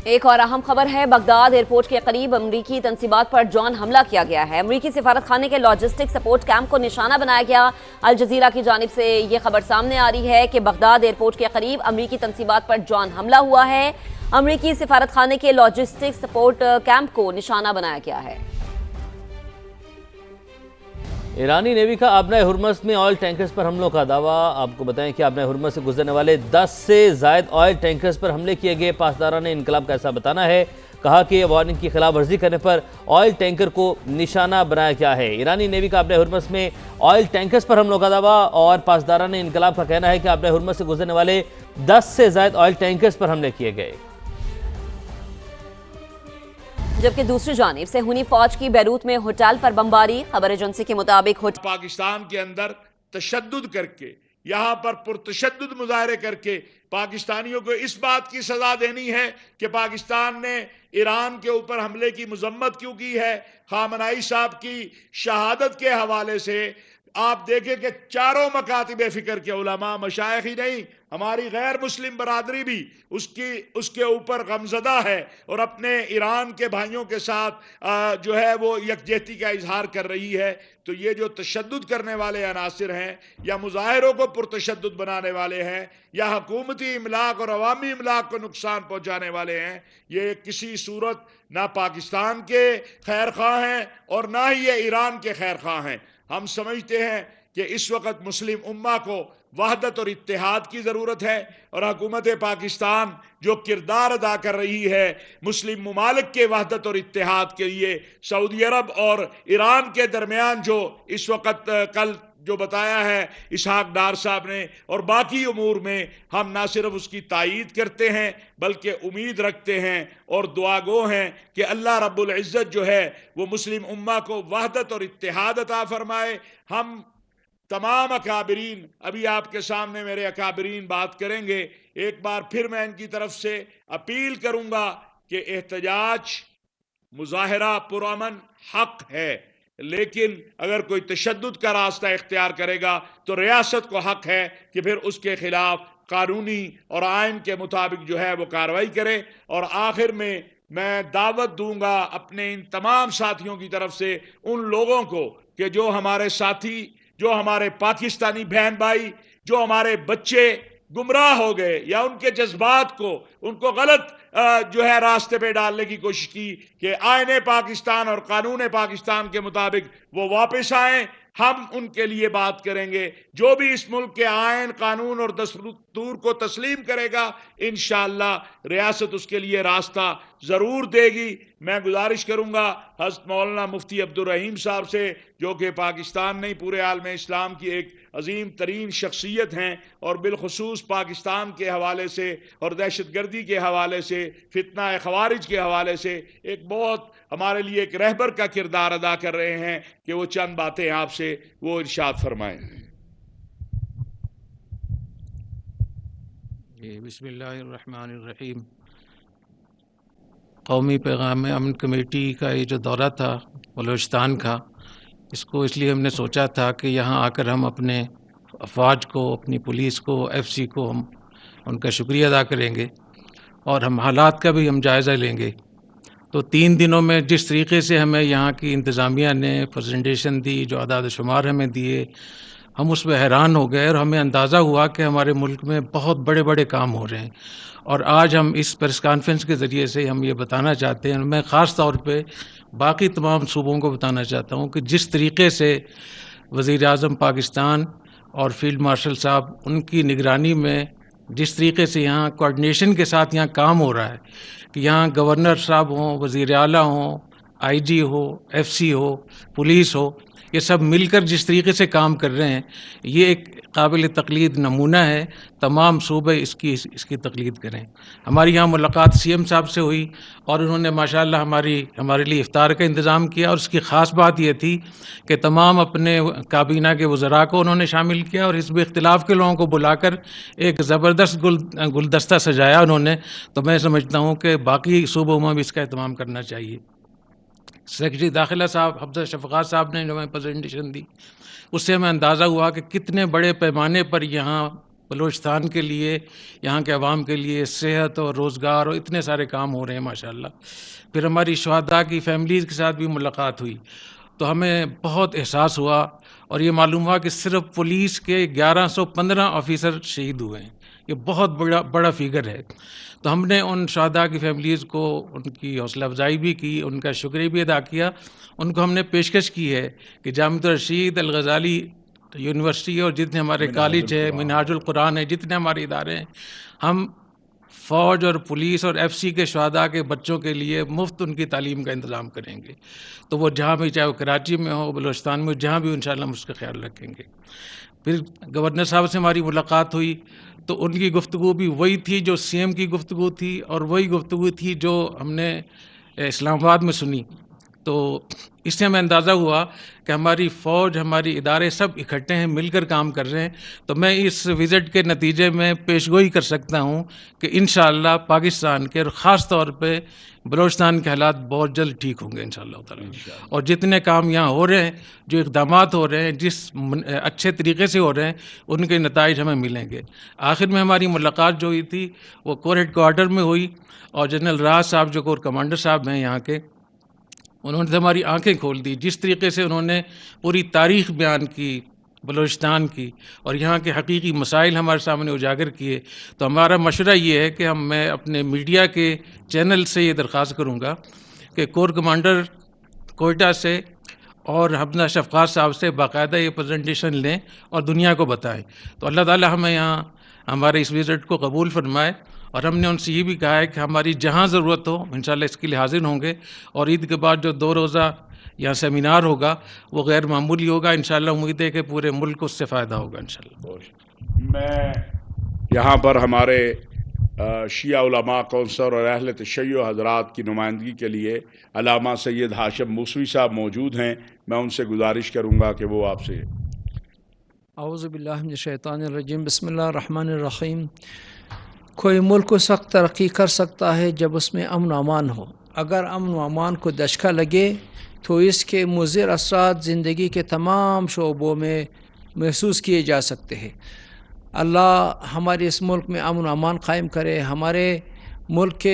ایک اور اہم خبر ہے، بغداد ایئرپورٹ کے قریب امریکی تنصیبات پر ڈرون حملہ کیا گیا ہے۔ امریکی سفارت خانے کے لاجسٹک سپورٹ کیمپ کو نشانہ بنایا گیا۔ الجزیرہ کی جانب سے یہ خبر سامنے آ رہی ہے کہ بغداد ایئرپورٹ کے قریب امریکی تنصیبات پر ڈرون حملہ ہوا ہے۔ امریکی سفارت خانے کے لاجسٹک سپورٹ کیمپ کو نشانہ بنایا گیا ہے۔ ایرانی نیوی کا آبنائے ہرمز میں آئل ٹینکرز پر حملوں کا دعویٰ۔ آپ کو بتائیں کہ آبنائے ہرمز سے گزرنے والے 10 سے زائد آئل ٹینکرز پر حملے کیے گئے۔ پاسداران نے انقلاب کا ایسا بتانا ہے، کہا کہ وارننگ کی خلاف ورزی کرنے پر آئل ٹینکر کو نشانہ بنایا گیا ہے۔ ایرانی نیوی کا آبنائے ہرمز میں آئل ٹینکرز پر حملوں کا دعویٰ، اور پاسداران نے انقلاب کا کہنا ہے کہ آبنائے ہرمز سے گزرنے والے 10 سے زائد آئل ٹینکرز پر حملے کیے گئے۔ جبکہ دوسری جانب صہیونی فوج کی بیروت میں ہوٹل پر بمباری۔ خبر ایجنسی کے مطابق پاکستان کے اندر تشدد کر کے، یہاں پر پرتشدد مظاہرے کر کے پاکستانیوں کو اس بات کی سزا دینی ہے کہ پاکستان نے ایران کے اوپر حملے کی مذمت کیوں کی ہے۔ خامنائی صاحب کی شہادت کے حوالے سے آپ دیکھیں کہ چاروں مکاتب فکر کے علماء، مشائخ ہی نہیں، ہماری غیر مسلم برادری بھی اس کے اوپر غمزدہ ہے، اور اپنے ایران کے بھائیوں کے ساتھ جو ہے وہ یکجہتی کا اظہار کر رہی ہے۔ تو یہ جو تشدد کرنے والے عناصر ہیں، یا مظاہروں کو پرتشدد بنانے والے ہیں، یا حکومتی املاک اور عوامی املاک کو نقصان پہنچانے والے ہیں، یہ کسی صورت نہ پاکستان کے خیر خواہ ہیں اور نہ ہی یہ ایران کے خیر خواہ ہیں۔ ہم سمجھتے ہیں کہ اس وقت مسلم امہ کو وحدت اور اتحاد کی ضرورت ہے، اور حکومت پاکستان جو کردار ادا کر رہی ہے مسلم ممالک کے وحدت اور اتحاد کے لیے، سعودی عرب اور ایران کے درمیان جو اس وقت کل جو بتایا ہے اسحاق ڈار صاحب نے، اور باقی امور میں ہم نہ صرف اس کی تائید کرتے ہیں بلکہ امید رکھتے ہیں اور دعا گو ہیں کہ اللہ رب العزت جو ہے وہ مسلم امہ کو وحدت اور اتحاد عطا فرمائے۔ ہم تمام اکابرین، ابھی آپ کے سامنے میرے اکابرین بات کریں گے، ایک بار پھر میں ان کی طرف سے اپیل کروں گا کہ احتجاج، مظاہرہ پرامن حق ہے، لیکن اگر کوئی تشدد کا راستہ اختیار کرے گا تو ریاست کو حق ہے کہ پھر اس کے خلاف قانونی اور آئین کے مطابق جو ہے وہ کارروائی کرے۔ اور آخر میں دعوت دوں گا اپنے ان تمام ساتھیوں کی طرف سے ان لوگوں کو کہ جو ہمارے ساتھی، جو ہمارے پاکستانی بہن بھائی، جو ہمارے بچے گمراہ ہو گئے یا ان کے جذبات کو، ان کو غلط جو ہے راستے پہ ڈالنے کی کوشش کی، کہ آئین پاکستان اور قانون پاکستان کے مطابق وہ واپس آئیں۔ ہم ان کے لیے بات کریں گے۔ جو بھی اس ملک کے آئین، قانون اور دستور کو تسلیم کرے گا، انشاءاللہ ریاست اس کے لیے راستہ ضرور دے گی۔ میں گزارش کروں گا حضرت مولانا مفتی عبدالرحیم صاحب سے، جو کہ پاکستان نہیں پورے عالم اسلام کی ایک عظیم ترین شخصیت ہیں، اور بالخصوص پاکستان کے حوالے سے اور دہشت گردی کے حوالے سے، فتنہ خوارج کے حوالے سے ایک بہت ہمارے لیے ایک رہبر کا کردار ادا کر رہے ہیں، کہ وہ چند باتیں آپ سے وہ ارشاد فرمائیں۔ بسم اللہ الرحمن الرحیم۔ قومی پیغام امن کمیٹی کا یہ جو دورہ تھا بلوچستان کا، اس کو اس لیے ہم نے سوچا تھا کہ یہاں آ کر ہم اپنے افواج کو، اپنی پولیس کو، ایف سی کو ہم ان کا شکریہ ادا کریں گے، اور ہم حالات کا بھی ہم جائزہ لیں گے۔ تو 3 دنوں میں جس طریقے سے ہمیں یہاں کی انتظامیہ نے پریزنٹیشن دی، جو اعداد و شمار ہمیں دیے، ہم اس میں حیران ہو گئے، اور ہمیں اندازہ ہوا کہ ہمارے ملک میں بہت بڑے بڑے کام ہو رہے ہیں۔ اور آج ہم اس پریس کانفرنس کے ذریعے سے ہم یہ بتانا چاہتے ہیں، میں خاص طور پہ باقی تمام صوبوں کو بتانا چاہتا ہوں کہ جس طریقے سے وزیر اعظم پاکستان اور فیلڈ مارشل صاحب ان کی نگرانی میں جس طریقے سے یہاں کوآرڈینیشن کے ساتھ یہاں کام ہو رہا ہے، کہ یہاں گورنر صاحب ہوں، وزیر اعلیٰ ہوں، آئی جی ہو، ایف سی ہو، پولیس ہو، یہ سب مل کر جس طریقے سے کام کر رہے ہیں، یہ ایک قابل تقلید نمونہ ہے۔ تمام صوبے اس کی تقلید کریں۔ ہماری یہاں ملاقات سی ایم صاحب سے ہوئی، اور انہوں نے ماشاءاللہ ہمارے لیے افطار کا انتظام کیا، اور اس کی خاص بات یہ تھی کہ تمام اپنے کابینہ کے وزراء کو انہوں نے شامل کیا، اور حزب اختلاف کے لوگوں کو بلا کر ایک زبردست گلدستہ سجایا انہوں نے۔ تو میں سمجھتا ہوں کہ باقی صوبوں میں بھی اس کا اہتمام کرنا چاہیے۔ سیکرٹری داخلہ صاحب حفظہ شفقات صاحب نے جو ہمیں پریزنٹیشن دی، اس سے ہمیں اندازہ ہوا کہ کتنے بڑے پیمانے پر یہاں بلوچستان کے لیے، یہاں کے عوام کے لیے صحت اور روزگار اور اتنے سارے کام ہو رہے ہیں ماشاءاللہ۔ پھر ہماری شہداء کی فیملیز کے ساتھ بھی ملاقات ہوئی تو ہمیں بہت احساس ہوا اور یہ معلوم ہوا کہ صرف پولیس کے 1115 آفیسر شہید ہوئے ہیں۔ یہ بہت بڑا فگر ہے۔ تو ہم نے ان شہداء کی فیملیز کو ان کی حوصلہ افزائی بھی کی، ان کا شکریہ بھی ادا کیا۔ ان کو ہم نے پیشکش کی ہے کہ جامعۃ الرشید، الغزالی یونیورسٹی اور جتنے ہمارے کالج ہیں، منہاج القرآن ہے، جتنے ہمارے ادارے ہیں، ہم فوج اور پولیس اور ایف سی کے شہداء کے بچوں کے لیے مفت ان کی تعلیم کا انتظام کریں گے۔ تو وہ جہاں بھی، چاہے وہ کراچی میں ہو، بلوچستان میں، جہاں بھی انشاءاللہ ہم اس کا خیال رکھیں گے۔ پھر گورنر صاحب سے ہماری ملاقات ہوئی تو ان کی گفتگو بھی وہی تھی جو سی ایم کی گفتگو تھی، اور وہی گفتگو تھی جو ہم نے اسلام آباد میں سنی۔ تو اس سے ہمیں اندازہ ہوا کہ ہماری فوج، ہماری ادارے سب اکٹھے ہیں، مل کر کام کر رہے ہیں۔ تو میں اس وزٹ کے نتیجے میں پیشگوئی کر سکتا ہوں کہ انشاءاللہ پاکستان کے اور خاص طور پہ بلوچستان کے حالات بہت جلد ٹھیک ہوں گے انشاءاللہ تعالی۔ اور جتنے کام یہاں ہو رہے ہیں، جو اقدامات ہو رہے ہیں، جس اچھے طریقے سے ہو رہے ہیں، ان کے نتائج ہمیں ملیں گے۔ آخر میں ہماری ملاقات جو ہوئی تھی وہ کور ہیڈ کوارٹر میں ہوئی، اور جنرل راز صاحب جو کور کمانڈر صاحب ہیں یہاں کے، انہوں نے ہماری آنکھیں کھول دی۔ جس طریقے سے انہوں نے پوری تاریخ بیان کی بلوچستان کی اور یہاں کے حقیقی مسائل ہمارے سامنے اجاگر کیے، تو ہمارا مشورہ یہ ہے کہ میں اپنے میڈیا کے چینل سے یہ درخواست کروں گا کہ کور کمانڈر کوئٹہ سے اور حمزہ شفقات صاحب سے باقاعدہ یہ پریزنٹیشن لیں اور دنیا کو بتائیں۔ تو اللہ تعالی ہمیں یہاں ہمارے اس وزٹ کو قبول فرمائے، اور ہم نے ان سے یہ بھی کہا ہے کہ ہماری جہاں ضرورت ہو انشاءاللہ اس کے لیے حاضر ہوں گے۔ اور عید کے بعد جو 2 روزہ یا سیمینار ہوگا وہ غیر معمولی ہوگا، انشاءاللہ امید ہے کہ پورے ملک کو اس سے فائدہ ہوگا انشاءاللہ۔ میں یہاں پر ہمارے شیعہ علماء کونسل اور اہل تشیع حضرات کی نمائندگی کے لیے علامہ سید ہاشم موسوی صاحب موجود ہیں۔ میں ان سے گزارش کروں گا کہ وہ آپ سے۔ اعوذ باللہ من الشیطان الرجیم، بسم اللہ الرحمن الرحیم۔ کوئی ملک اس وقت ترقی کر سکتا ہے جب اس میں امن و امان ہو۔ اگر امن و امان کو دھچکا لگے تو اس کے مضر اثرات زندگی کے تمام شعبوں میں محسوس کیے جا سکتے ہیں۔ اللہ ہمارے اس ملک میں امن و امان قائم کرے، ہمارے ملک کے